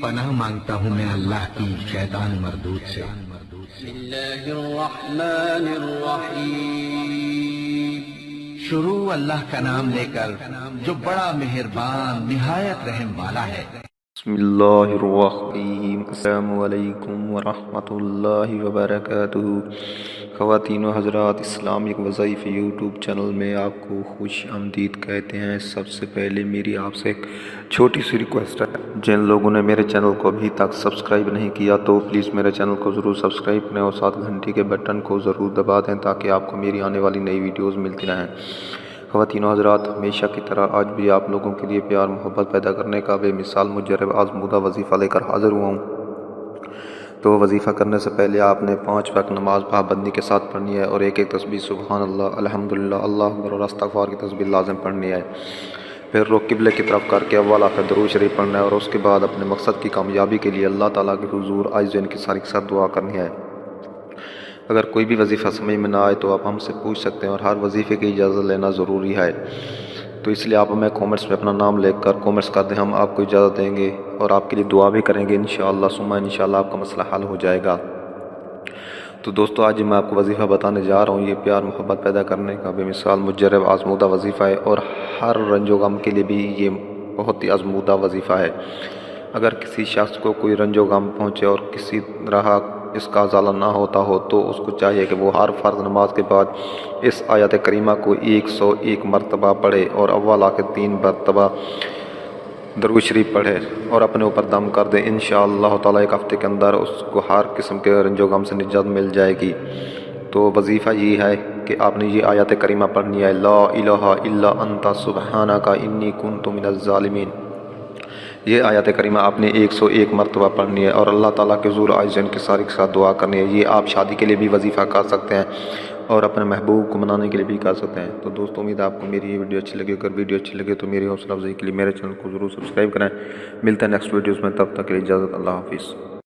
پناہ مانگتا ہوں میں اللہ کی شیطان مردود سے۔ بسم اللہ الرحمن الرحیم۔ شروع اللہ کا نام لے کر جو بڑا مہربان نہایت رحم والا ہے۔ بسم اللہ الرحیم۔ السلام علیکم ورحمۃ اللہ وبرکاتہ۔ خواتین و حضرات، اسلامک وظائف یوٹیوب چینل میں آپ کو خوش آمدید کہتے ہیں۔ سب سے پہلے میری آپ سے ایک چھوٹی سی ریکویسٹ ہے، جن لوگوں نے میرے چینل کو ابھی تک سبسکرائب نہیں کیا تو پلیز میرے چینل کو ضرور سبسکرائب کریں اور ساتھ گھنٹی کے بٹن کو ضرور دبا دیں تاکہ آپ کو میری آنے والی نئی ویڈیوز ملتی رہیں۔ خواتین و حضرات، ہمیشہ کی طرح آج بھی آپ لوگوں کے لیے پیار محبت پیدا کرنے کا بے مثال مجرب آزمودہ وظیفہ لے کر حاضر ہوا ہوں۔ تو وظیفہ کرنے سے پہلے آپ نے 5 وقت نماز پابندی کے ساتھ پڑھنی ہے اور ایک تسبیح سبحان اللہ، الحمدللہ، اللہ اکبر اور استغفار کی تسبیح لازم پڑھنی ہے۔ پھر رخ قبلے کی طرف کر کے اول آخر درود شریف پڑھنا ہے اور اس کے بعد اپنے مقصد کی کامیابی کے لیے اللہ تعالیٰ کے حضور عاجز ان کی ساری کے ساتھ دعا کرنی ہے۔ اگر کوئی بھی وظیفہ سمجھ میں نہ آئے تو آپ ہم سے پوچھ سکتے ہیں اور ہر وظیفے کی اجازت لینا ضروری ہے، تو اس لیے آپ ہمیں کومنٹس میں اپنا نام لکھ کر کومنٹس کر دیں، ہم آپ کو اجازت دیں گے اور آپ کے لیے دعا بھی کریں گے انشاءاللہ ثم انشاءاللہ آپ کا مسئلہ حل ہو جائے گا۔ تو دوستو، آج میں آپ کو وظیفہ بتانے جا رہا ہوں، یہ پیار محبت پیدا کرنے کا بے مثال مجرب آزمودہ وظیفہ ہے اور ہر رنج و غم کے لیے بھی یہ بہت ہی آزمودہ وظیفہ ہے۔ اگر کسی شخص کو کوئی رنج و غم پہنچے اور کسی طرح اس کا ازالہ نہ ہوتا ہو تو اس کو چاہیے کہ وہ ہر فرض نماز کے بعد اس آیت کریمہ کو 101 مرتبہ پڑھے اور اول آخر 3 مرتبہ درود شریف پڑھے اور اپنے اوپر دم کر دے۔ انشاءاللہ تعالیٰ ایک ہفتے کے اندر اس کو ہر قسم کے رنج و غم سے نجات مل جائے گی۔ تو وظیفہ یہ ہے کہ آپ نے یہ آیت کریمہ پڑھنی ہے، لا الہ الا انت سبحانک انی کنت من الظالمین۔ یہ آیت کریمہ آپ نے 101 مرتبہ پڑھنی ہے اور اللہ تعالیٰ کے حضور عاجز ان کے ساری کے ساتھ دعا کرنی ہے۔ یہ آپ شادی کے لیے بھی وظیفہ کر سکتے ہیں اور اپنے محبوب کو منانے کے لیے بھی کر سکتے ہیں۔ تو دوستو، امید ہے آپ کو میری یہ ویڈیو اچھی لگے۔ اگر ویڈیو اچھی لگے تو میری حوصلہ افزائی کے لیے میرے چینل کو ضرور سبسکرائب کریں۔ ملتے ہیں نیکسٹ ویڈیوز میں، تب تک کے لیے اجازت، اللہ حافظ۔